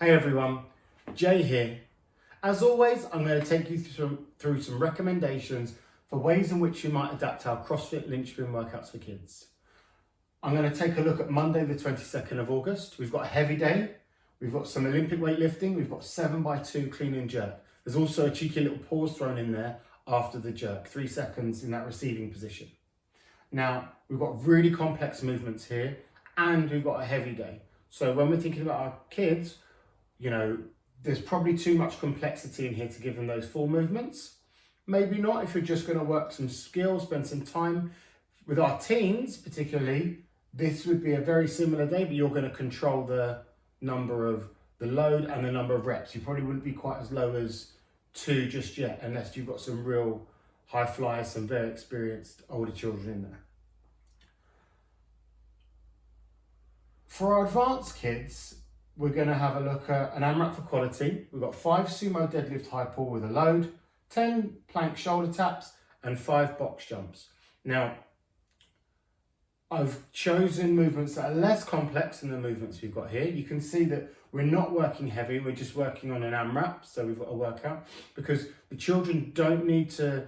Hey everyone, Jay here. As always, I'm going to take you through some recommendations for ways in which you might adapt our CrossFit linchpin workouts for kids. I'm going to take a look at Monday the 22nd of August. We've got a heavy day, we've got some Olympic weightlifting, we've got 7x2 clean and jerk. There's also a cheeky little pause thrown in there after the jerk, 3 seconds in that receiving position. Now, we've got really complex movements here and we've got a heavy day. So when we're thinking about our kids, there's probably too much complexity in here to give them those full movements. Maybe not if you're just going to work some skills, spend some time. With our teens particularly, this would be a very similar day, but you're going to control the number of the load and the number of reps. You probably wouldn't be quite as low as 2 just yet, unless you've got some real high flyers, some very experienced older children in there. For our advanced kids, we're going to have a look at an AMRAP for quality. We've got 5 Sumo Deadlift high pull with a load, 10 plank shoulder taps, and 5 box jumps. Now, I've chosen movements that are less complex than the movements we've got here. You can see that we're not working heavy, we're just working on an AMRAP, so we've got a workout, because the children don't need to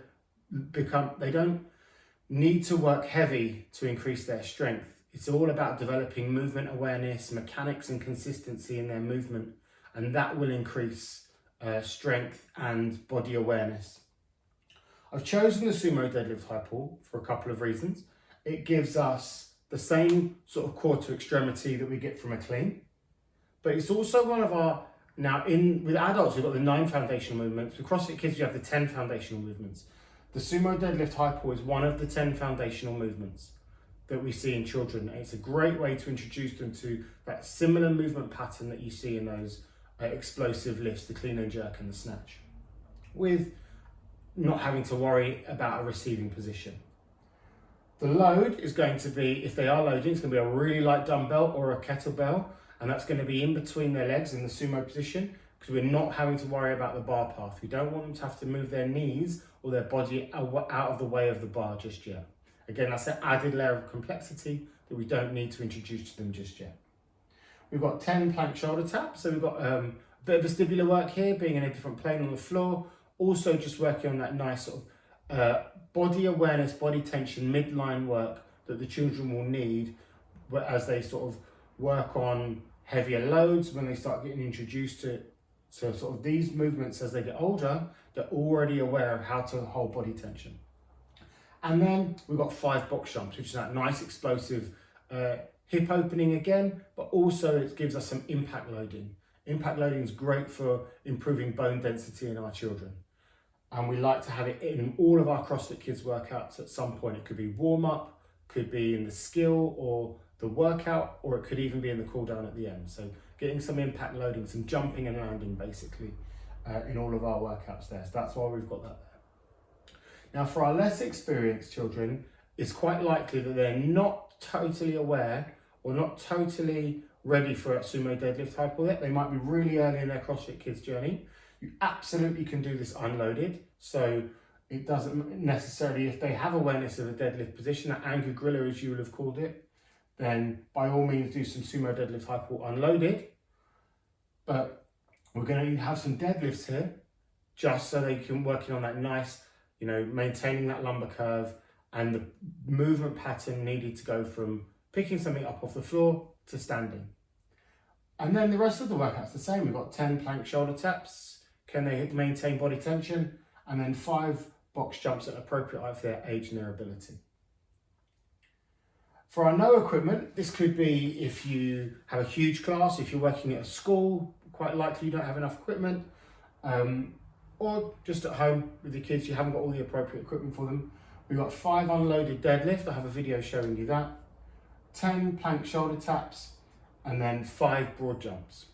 work heavy to increase their strength. It's all about developing movement awareness, mechanics and consistency in their movement, and that will increase strength and body awareness. I've chosen the Sumo Deadlift high pull for a couple of reasons. It gives us the same sort of core to extremity that we get from a clean, but it's also one of our, with adults we've got the 9 foundational movements. With CrossFit Kids we have the 10 foundational movements. The Sumo Deadlift high pull is one of the 10 foundational movements that we see in children. And it's a great way to introduce them to that similar movement pattern that you see in those explosive lifts, the clean and jerk and the snatch, with not having to worry about a receiving position. The load is going to be, if they are loading, it's going to be a really light dumbbell or a kettlebell, and that's going to be in between their legs in the sumo position, because we're not having to worry about the bar path. We don't want them to have to move their knees or their body out of the way of the bar just yet. Again, that's an added layer of complexity that we don't need to introduce to them just yet. We've got 10 plank shoulder taps, so we've got a bit of vestibular work here, being in a different plane on the floor. Also just working on that nice sort of body awareness, body tension, midline work that the children will need as they sort of work on heavier loads. When they start getting introduced to sort of these movements as they get older, they're already aware of how to hold body tension. And then we've got 5 box jumps, which is that nice explosive hip opening again, but also it gives us some impact loading. Impact loading is great for improving bone density in our children. And we like to have it in all of our CrossFit Kids workouts at some point. It could be warm up, could be in the skill or the workout, or it could even be in the cool down at the end. So getting some impact loading, some jumping and landing basically in all of our workouts there. So that's why we've got that there. Now, for our less experienced children, it's quite likely that they're not totally aware or not totally ready for a Sumo Deadlift high pull yet. They might be really early in their CrossFit Kids journey. You absolutely can do this unloaded. So it doesn't necessarily, if they have awareness of a deadlift position, that angry griller as you would have called it, then by all means do some Sumo Deadlift high pull unloaded. But we're going to have some deadlifts here just so they can work on that nice, maintaining that lumbar curve and the movement pattern needed to go from picking something up off the floor to standing. And then the rest of the workout's the same. We've got 10 plank shoulder taps. Can they maintain body tension? And then 5 box jumps at appropriate height for their age and their ability. For our no equipment, this could be if you have a huge class, if you're working at a school, quite likely you don't have enough equipment. Or just at home with your kids, you haven't got all the appropriate equipment for them. We've got 5 unloaded deadlift, I have a video showing you that, 10 plank shoulder taps, and then 5 broad jumps.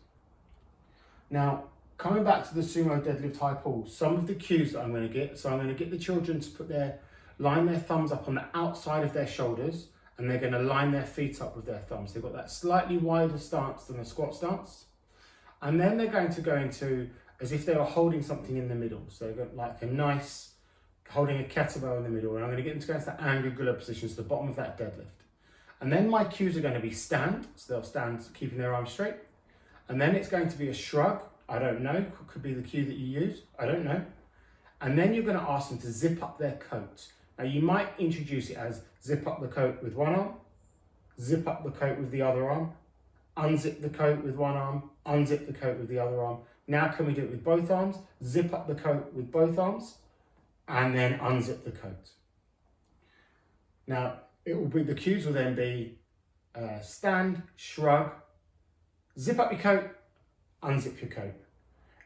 Now, coming back to the Sumo Deadlift high pull, some of the cues that I'm going to get, so I'm going to get the children to line their thumbs up on the outside of their shoulders, and they're going to line their feet up with their thumbs. They've got that slightly wider stance than a squat stance. And then they're going to go into as if they were holding something in the middle. So they've got like a nice, holding a kettlebell in the middle, and I'm going to get them to go into that angry griller position, to the bottom of that deadlift. And then my cues are going to be stand, so they'll stand keeping their arms straight, And then it's going to be a shrug. I don't know, could be the cue that you use, I don't know. And then you're going to ask them to zip up their coat. Now you might introduce it as zip up the coat with one arm, zip up the coat with the other arm, unzip the coat with one arm, unzip the coat with the other arm. Now can we do it with both arms? Zip up the coat with both arms, and then unzip the coat. Now the cues will then be stand, shrug, zip up your coat, unzip your coat.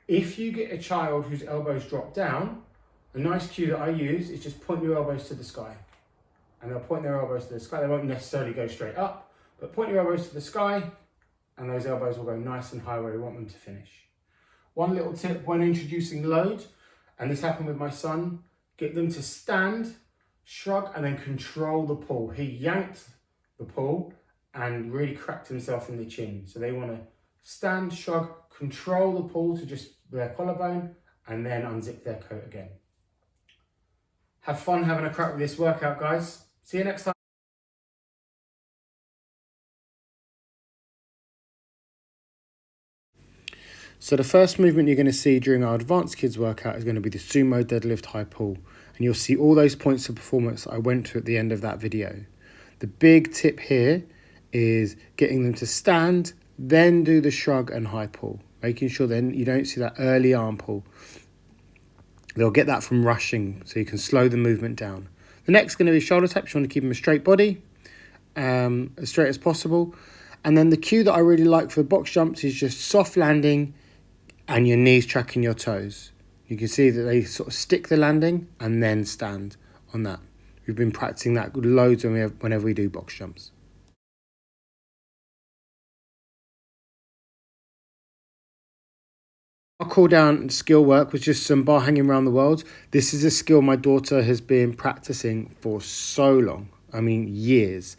If you get a child whose elbows drop down, a nice cue that I use is just point your elbows to the sky. And they'll point their elbows to the sky. They won't necessarily go straight up, but point your elbows to the sky and those elbows will go nice and high where we want them to finish. One little tip when introducing load, and this happened with my son, get them to stand, shrug, and then control the pull. He yanked the pull and really cracked himself in the chin. So they want to stand, shrug, control the pull to just their collarbone, and then unzip their coat again. Have fun having a crack with this workout, guys. See you next time. So the first movement you're going to see during our advanced kids workout is going to be the Sumo Deadlift high pull. And you'll see all those points of performance that I went to at the end of that video. The big tip here is getting them to stand, then do the shrug and high pull. Making sure then you don't see that early arm pull. They'll get that from rushing, so you can slow the movement down. The next is going to be shoulder taps. You want to keep them a straight body, as straight as possible. And then the cue that I really like for box jumps is just soft landing and your knees tracking your toes. You can see that they sort of stick the landing and then stand on that. We've been practicing that loads whenever we do box jumps. Our cool down skill work was just some bar hanging around the world. This is a skill my daughter has been practicing for so long. I mean, years.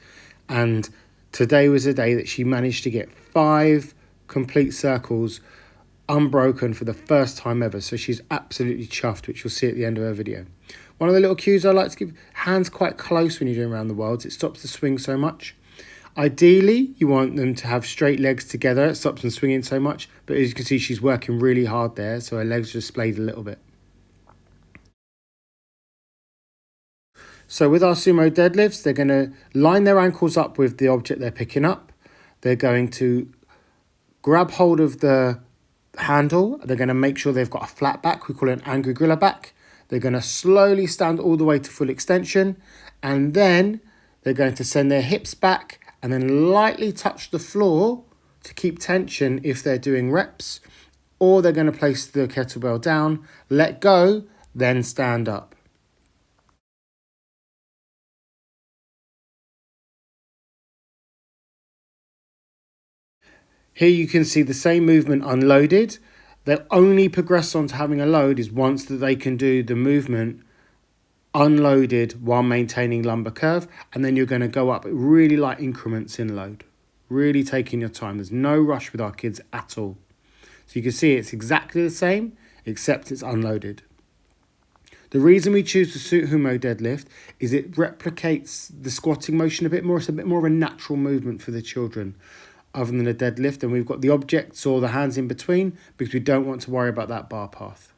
And today was a day that she managed to get 5 complete circles unbroken for the first time ever. So she's absolutely chuffed, which you'll see at the end of her video. One of the little cues I like to give, hands quite close when you're doing around the worlds. It stops the swing so much. Ideally, you want them to have straight legs together. It stops them swinging so much. But as you can see, she's working really hard there, so her legs just splayed a little bit. So with our sumo deadlifts, they're going to line their ankles up with the object they're picking up. They're going to grab hold of the handle. They're going to make sure they've got a flat back. We call it an angry gorilla back. They're going to slowly stand all the way to full extension. And then they're going to send their hips back and then lightly touch the floor to keep tension if they're doing reps, or they're going to place the kettlebell down, let go, then stand up. Here you can see the same movement unloaded. They'll only progress on to having a load is once that they can do the movement unloaded while maintaining lumbar curve, and then you're going to go up really light increments in load, really taking your time. There's no rush with our kids at all. So you can see it's exactly the same except it's unloaded. The reason we choose the Sumo Deadlift is it replicates the squatting motion a bit more. It's a bit more of a natural movement for the children other than a deadlift, and we've got the objects or the hands in between because we don't want to worry about that bar path.